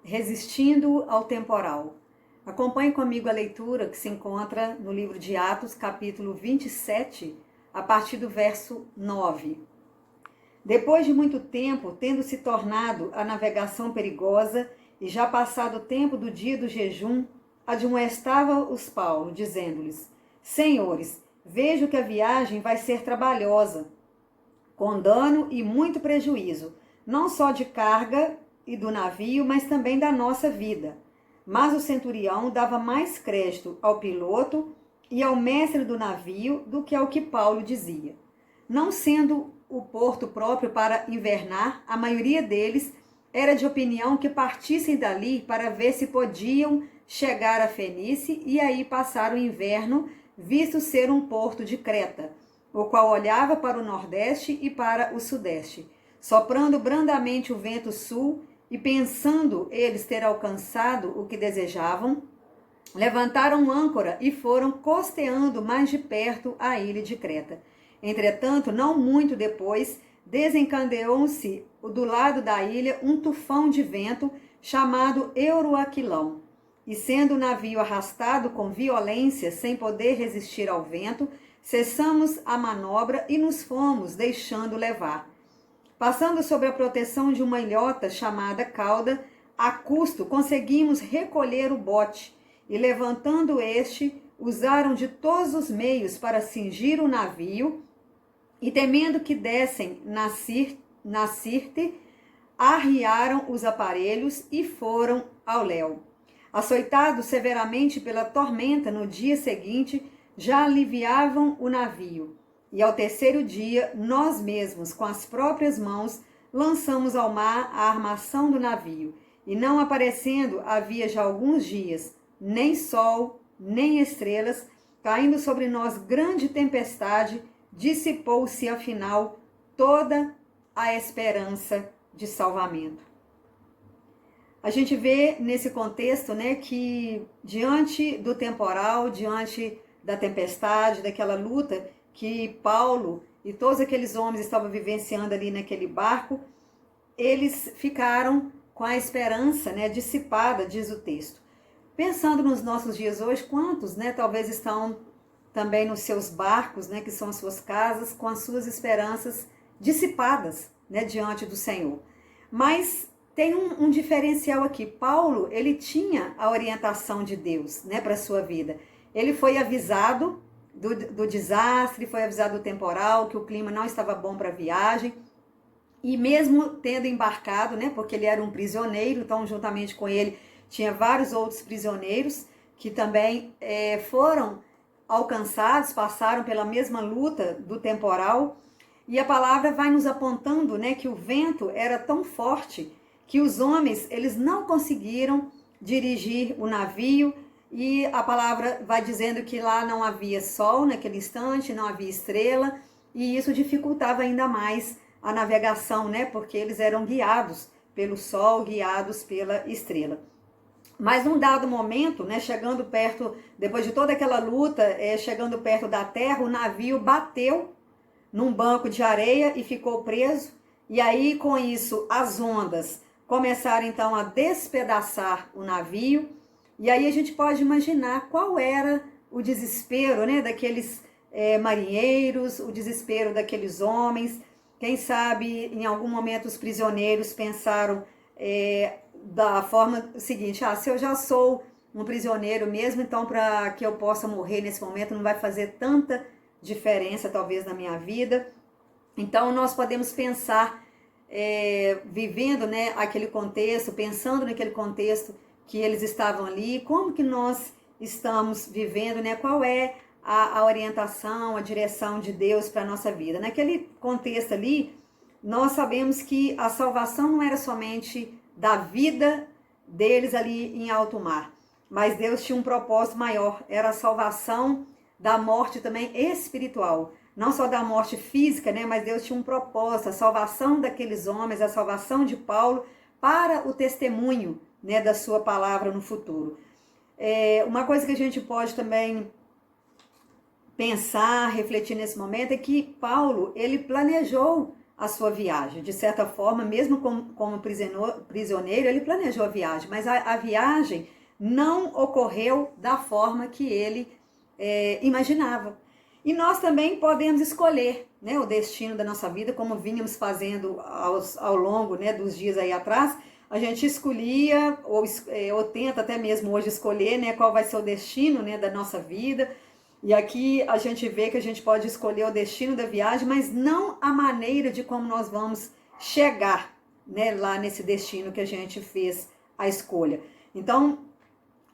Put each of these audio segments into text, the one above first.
Resistindo ao temporal. Acompanhe comigo a leitura que se encontra no livro de Atos, capítulo 27, a partir do verso 9. Depois de muito tempo, tendo se tornado a navegação perigosa e já passado o tempo do dia do jejum, admoestava-os Paulo, dizendo-lhes: Senhores, vejo que a viagem vai ser trabalhosa, com dano e muito prejuízo, não só de carga e do navio, mas também da nossa vida. Mas o centurião dava mais crédito ao piloto e ao mestre do navio do que ao que Paulo dizia. Não sendo o porto próprio para invernar, a maioria deles era de opinião que partissem dali para ver se podiam chegar a Fenícia e aí passar o inverno, visto ser um porto de Creta, o qual olhava para o nordeste e para o sudeste, soprando brandamente o vento sul, e pensando eles ter alcançado o que desejavam, levantaram âncora e foram costeando mais de perto a ilha de Creta. Entretanto, não muito depois, desencadeou-se do lado da ilha um tufão de vento chamado Euroaquilão, e sendo o navio arrastado com violência, sem poder resistir ao vento, cessamos a manobra e nos fomos deixando levar. Passando sob a proteção de uma ilhota chamada Cauda, a custo conseguimos recolher o bote, e levantando este, usaram de todos os meios para cingir o navio, e temendo que dessem na Sirte, arriaram os aparelhos e foram ao léu. Açoitados severamente pela tormenta no dia seguinte, já aliviavam o navio. E ao terceiro dia, nós mesmos, com as próprias mãos, lançamos ao mar a armação do navio. E não aparecendo havia já alguns dias, nem sol, nem estrelas, caindo sobre nós grande tempestade, dissipou-se afinal toda a esperança de salvamento. A gente vê nesse contexto, né, que diante do temporal, diante da tempestade, daquela luta que Paulo e todos aqueles homens estavam vivenciando ali naquele barco, eles ficaram com a esperança, né, dissipada, diz o texto. Pensando nos nossos dias hoje, quantos, né, talvez estão também nos seus barcos, né, que são as suas casas, com as suas esperanças dissipadas, né, diante do Senhor. Mas tem um diferencial aqui. Paulo, ele tinha a orientação de Deus, né, para a sua vida. Ele foi avisado do desastre, foi avisado do temporal, que o clima não estava bom para a viagem. E mesmo tendo embarcado, né, porque ele era um prisioneiro, então juntamente com ele tinha vários outros prisioneiros que também foram alcançados, passaram pela mesma luta do temporal. E a palavra vai nos apontando, né, que o vento era tão forte que os homens, eles não conseguiram dirigir o navio, e a palavra vai dizendo que lá não havia sol naquele instante, não havia estrela, e isso dificultava ainda mais a navegação, né, porque eles eram guiados pelo sol, guiados pela estrela. Mas num dado momento, né, chegando perto, depois de toda aquela luta, chegando perto da terra, o navio bateu num banco de areia e ficou preso. E aí, com isso, as ondas começaram então a despedaçar o navio. E aí a gente pode imaginar qual era o desespero, né, daqueles marinheiros, o desespero daqueles homens. Quem sabe, em algum momento, os prisioneiros pensaram da forma seguinte: se eu já sou um prisioneiro mesmo, então para que eu possa morrer nesse momento não vai fazer tanta diferença talvez na minha vida. Então nós podemos pensar, vivendo, né, aquele contexto, pensando naquele contexto que eles estavam ali, como que nós estamos vivendo, né, qual é a orientação, a direção de Deus para a nossa vida. Naquele contexto ali, nós sabemos que a salvação não era somente da vida deles ali em alto mar, mas Deus tinha um propósito maior, era a salvação da morte também espiritual, não só da morte física, né, mas Deus tinha um propósito, a salvação daqueles homens, a salvação de Paulo para o testemunho, né, da sua palavra no futuro. Uma coisa que a gente pode também pensar, refletir nesse momento é que Paulo, ele planejou a sua viagem. De certa forma, mesmo como prisioneiro, ele planejou a viagem, mas a viagem não ocorreu da forma que ele imaginava. E nós também podemos escolher, né, o destino da nossa vida, como vínhamos fazendo ao longo, né, dos dias aí atrás. A gente escolhia, ou tenta até mesmo hoje escolher, né, qual vai ser o destino, né, da nossa vida. E aqui a gente vê que a gente pode escolher o destino da viagem, mas não a maneira de como nós vamos chegar, né, lá nesse destino que a gente fez a escolha. Então,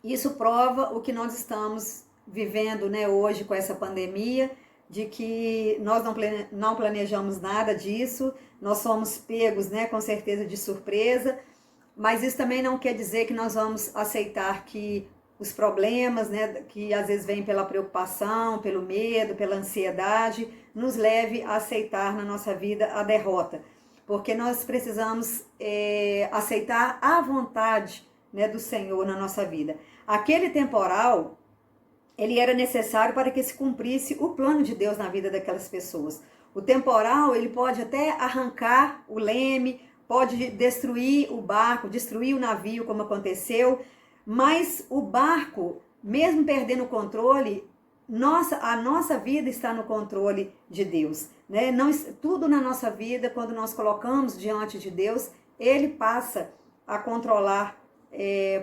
isso prova o que nós estamos vivendo, né, hoje com essa pandemia, de que nós não planejamos nada disso, nós somos pegos, né, com certeza de surpresa, mas isso também não quer dizer que nós vamos aceitar que os problemas, né, que às vezes vêm pela preocupação, pelo medo, pela ansiedade, nos leve a aceitar na nossa vida a derrota, porque nós precisamos aceitar a vontade, né, do Senhor na nossa vida. Aquele temporal, ele era necessário para que se cumprisse o plano de Deus na vida daquelas pessoas. O temporal, ele pode até arrancar o leme, pode destruir o barco, destruir o navio, como aconteceu, mas o barco, mesmo perdendo o controle, a nossa vida está no controle de Deus, né? Não, tudo na nossa vida, quando nós colocamos diante de Deus, Ele passa a controlar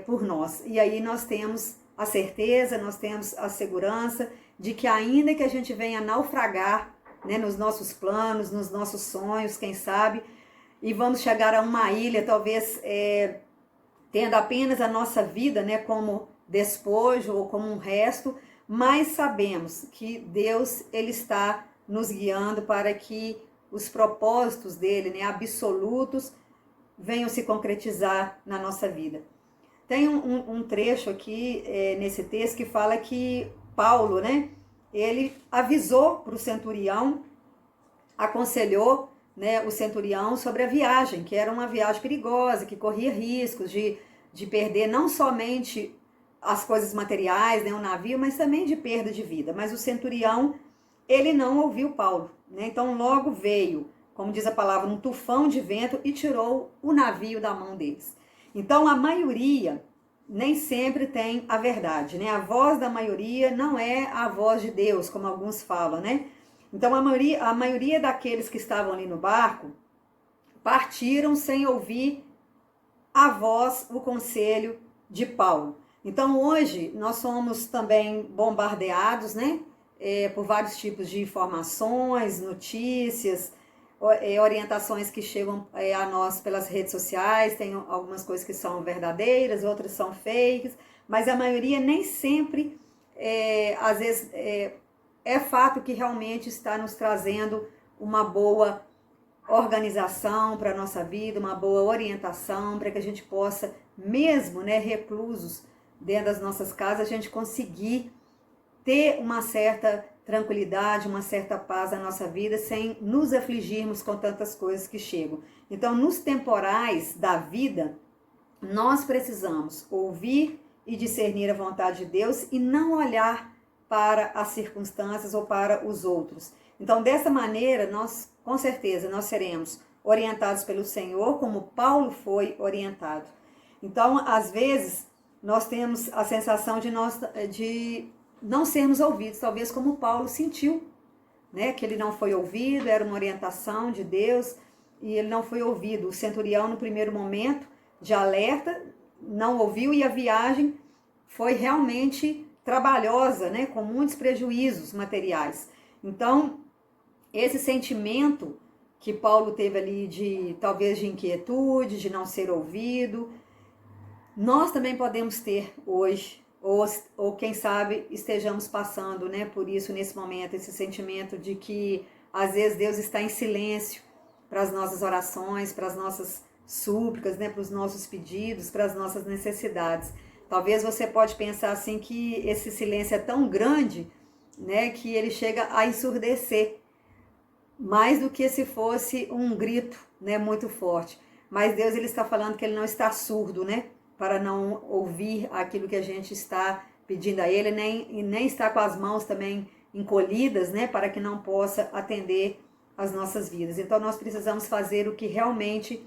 por nós. E aí nós temos a certeza, nós temos a segurança de que ainda que a gente venha naufragar, né, nos nossos planos, nos nossos sonhos, quem sabe, e vamos chegar a uma ilha, talvez tendo apenas a nossa vida, né, como despojo ou como um resto, mas sabemos que Deus, Ele está nos guiando para que os propósitos dele, né, absolutos, venham se concretizar na nossa vida. Tem um trecho aqui nesse texto que fala que Paulo, né, ele avisou para o centurião, aconselhou, né, o centurião sobre a viagem, que era uma viagem perigosa, que corria riscos de perder não somente as coisas materiais, né, o navio, mas também de perda de vida. Mas o centurião, ele não ouviu Paulo, né? Então logo veio, como diz a palavra, um tufão de vento e tirou o navio da mão deles. Então a maioria nem sempre tem a verdade, né? A voz da maioria não é a voz de Deus, como alguns falam, né? Então a maioria daqueles que estavam ali no barco partiram sem ouvir a voz, o conselho de Paulo. Então hoje nós somos também bombardeados, né, por vários tipos de informações, notícias, orientações que chegam a nós pelas redes sociais. Tem algumas coisas que são verdadeiras, outras são fakes, mas a maioria nem sempre, às vezes, é fato que realmente está nos trazendo uma boa organização para a nossa vida, uma boa orientação para que a gente possa, mesmo, né, reclusos dentro das nossas casas, a gente conseguir ter uma certa tranquilidade, uma certa paz na nossa vida, sem nos afligirmos com tantas coisas que chegam. Então, nos temporais da vida, nós precisamos ouvir e discernir a vontade de Deus e não olhar para as circunstâncias ou para os outros. Então, dessa maneira, nós, com certeza, nós seremos orientados pelo Senhor, como Paulo foi orientado. Então, às vezes, nós temos a sensação de não sermos ouvidos, talvez como Paulo sentiu, né? Que ele não foi ouvido, era uma orientação de Deus e ele não foi ouvido. O centurião, no primeiro momento de alerta, não ouviu e a viagem foi realmente trabalhosa, né? Com muitos prejuízos materiais. Então, esse sentimento que Paulo teve ali talvez de inquietude, de não ser ouvido, nós também podemos ter hoje, ou quem sabe estejamos passando, né, por isso nesse momento, esse sentimento de que às vezes Deus está em silêncio para as nossas orações, para as nossas súplicas, né, para os nossos pedidos, para as nossas necessidades. Talvez você pode pensar assim que esse silêncio é tão grande, né, que ele chega a ensurdecer, mais do que se fosse um grito, né, muito forte. Mas Deus, ele está falando que ele não está surdo, né, para não ouvir aquilo que a gente está pedindo a ele, nem está com as mãos também encolhidas, né, para que não possa atender as nossas vidas. Então nós precisamos fazer o que realmente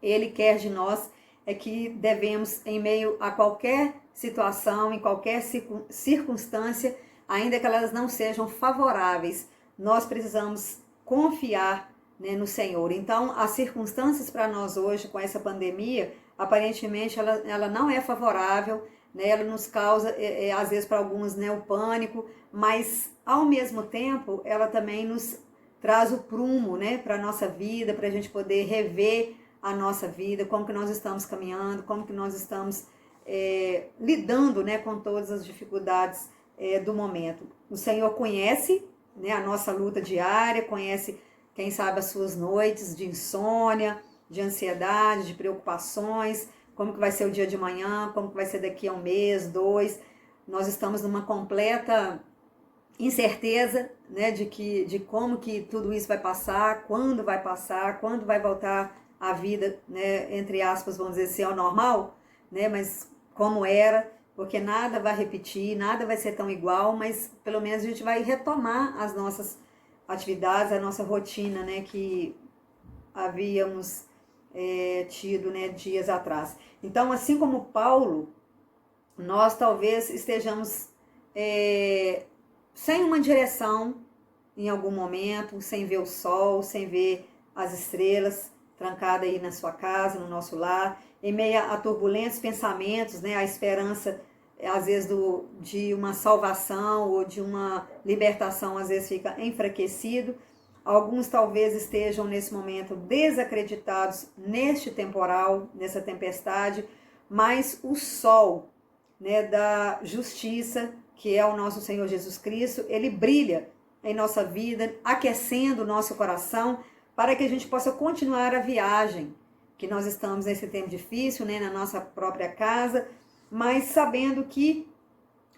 Ele quer de nós, é que devemos, em meio a qualquer situação, em qualquer circunstância, ainda que elas não sejam favoráveis, nós precisamos confiar, né, no Senhor. Então, as circunstâncias para nós hoje, com essa pandemia, aparentemente ela não é favorável, né, ela nos causa, às vezes para alguns, né, o pânico, mas ao mesmo tempo ela também nos traz o prumo, né, para a nossa vida, para a gente poder rever a nossa vida, como que nós estamos caminhando, como que nós estamos lidando, né, com todas as dificuldades do momento. O Senhor conhece, né, a nossa luta diária, conhece, quem sabe, as suas noites de insônia, de ansiedade, de preocupações, como que vai ser o dia de amanhã, como que vai ser daqui a um mês, 2. Nós estamos numa completa incerteza, né, de como que tudo isso vai passar, quando vai voltar a vida, né, entre aspas, vamos dizer assim, ao normal, né, mas como era, porque nada vai repetir, nada vai ser tão igual, mas pelo menos a gente vai retomar as nossas atividades, a nossa rotina, né, que havíamos tido, né, dias atrás. Então, assim como Paulo, nós talvez estejamos sem uma direção em algum momento, sem ver o sol, sem ver as estrelas, trancada aí na sua casa, no nosso lar, em meio a turbulentos pensamentos, né, a esperança, às vezes, de uma salvação ou de uma libertação, às vezes fica enfraquecido. Alguns talvez estejam nesse momento desacreditados neste temporal, nessa tempestade, mas o sol, né, da justiça, que é o nosso Senhor Jesus Cristo, ele brilha em nossa vida, aquecendo o nosso coração, para que a gente possa continuar a viagem, que nós estamos nesse tempo difícil, né, na nossa própria casa, mas sabendo que,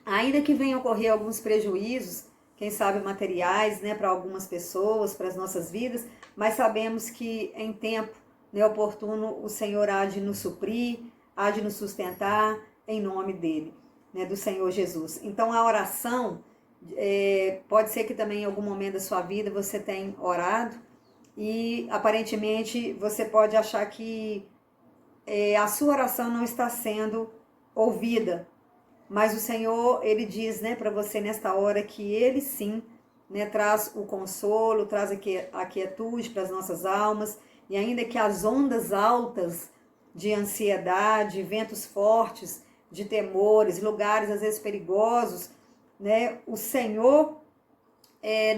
ainda que venham ocorrer alguns prejuízos, quem sabe materiais, né, para algumas pessoas, para as nossas vidas, mas sabemos que em tempo, né, oportuno o Senhor há de nos suprir, há de nos sustentar, em nome dele, né, do Senhor Jesus. Então a oração, pode ser que também em algum momento da sua vida você tenha orado, e aparentemente você pode achar que a sua oração não está sendo ouvida, mas o Senhor, ele diz, né, para você nesta hora que ele sim, né, traz o consolo, traz a quietude para as nossas almas, e ainda que as ondas altas de ansiedade, ventos fortes, de temores, lugares às vezes perigosos, né, o Senhor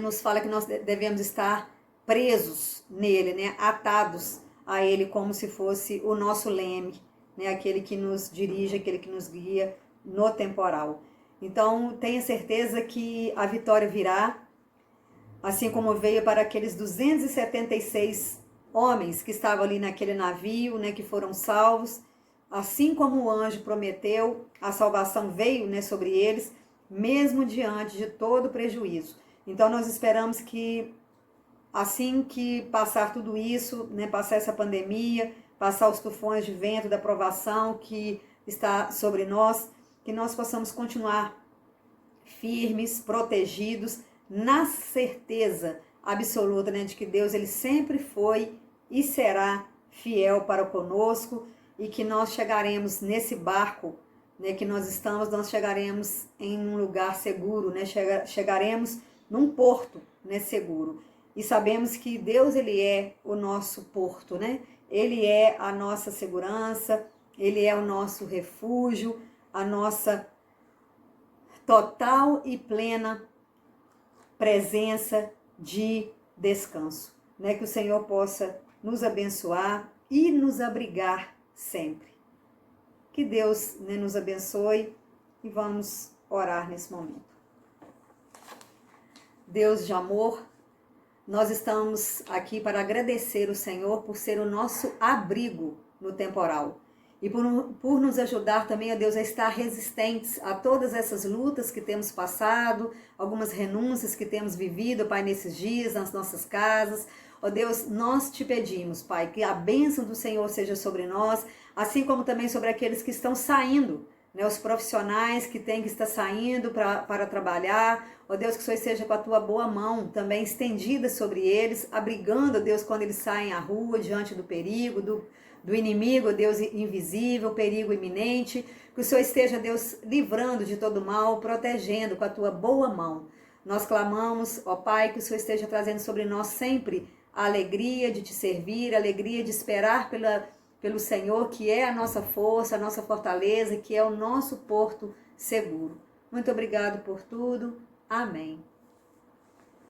nos fala que nós devemos estar presos nele, né, atados a ele como se fosse o nosso leme, né, aquele que nos dirige, aquele que nos guia no temporal. Então tenha certeza que a vitória virá, assim como veio para aqueles 276 homens que estavam ali naquele navio, né, que foram salvos. Assim como o anjo prometeu, a salvação veio, né, sobre eles, mesmo diante de todo o prejuízo. Então nós esperamos que assim que passar tudo isso, né, passar essa pandemia, passar os tufões de vento da provação que está sobre nós, que nós possamos continuar firmes, protegidos, na certeza absoluta, né, de que Deus ele sempre foi e será fiel para conosco, e que nós chegaremos nesse barco, né, que nós estamos, nós chegaremos em um lugar seguro, né, chegaremos num porto, né, seguro. E sabemos que Deus ele é o nosso porto, né? Ele é a nossa segurança, ele é o nosso refúgio, a nossa total e plena presença de descanso, né? Que o Senhor possa nos abençoar e nos abrigar sempre. Que Deus, né, nos abençoe, e vamos orar nesse momento. Deus de amor, nós estamos aqui para agradecer o Senhor por ser o nosso abrigo no temporal. E por nos ajudar também, ó Deus, a estar resistentes a todas essas lutas que temos passado, algumas renúncias que temos vivido, Pai, nesses dias, nas nossas casas. Ó Deus, nós te pedimos, Pai, que a bênção do Senhor seja sobre nós, assim como também sobre aqueles que estão saindo, né, os profissionais que têm que estar saindo para trabalhar. Ó Deus, que o Senhor esteja com a tua boa mão também estendida sobre eles, abrigando, ó Deus, quando eles saem à rua diante do perigo, do inimigo, ó Deus, invisível, perigo iminente. Que o Senhor esteja, Deus, livrando de todo mal, protegendo com a tua boa mão. Nós clamamos, ó Pai, que o Senhor esteja trazendo sobre nós sempre a alegria de te servir, a alegria de esperar pelo Senhor, que é a nossa força, a nossa fortaleza, que é o nosso porto seguro. Muito obrigado por tudo. Amém.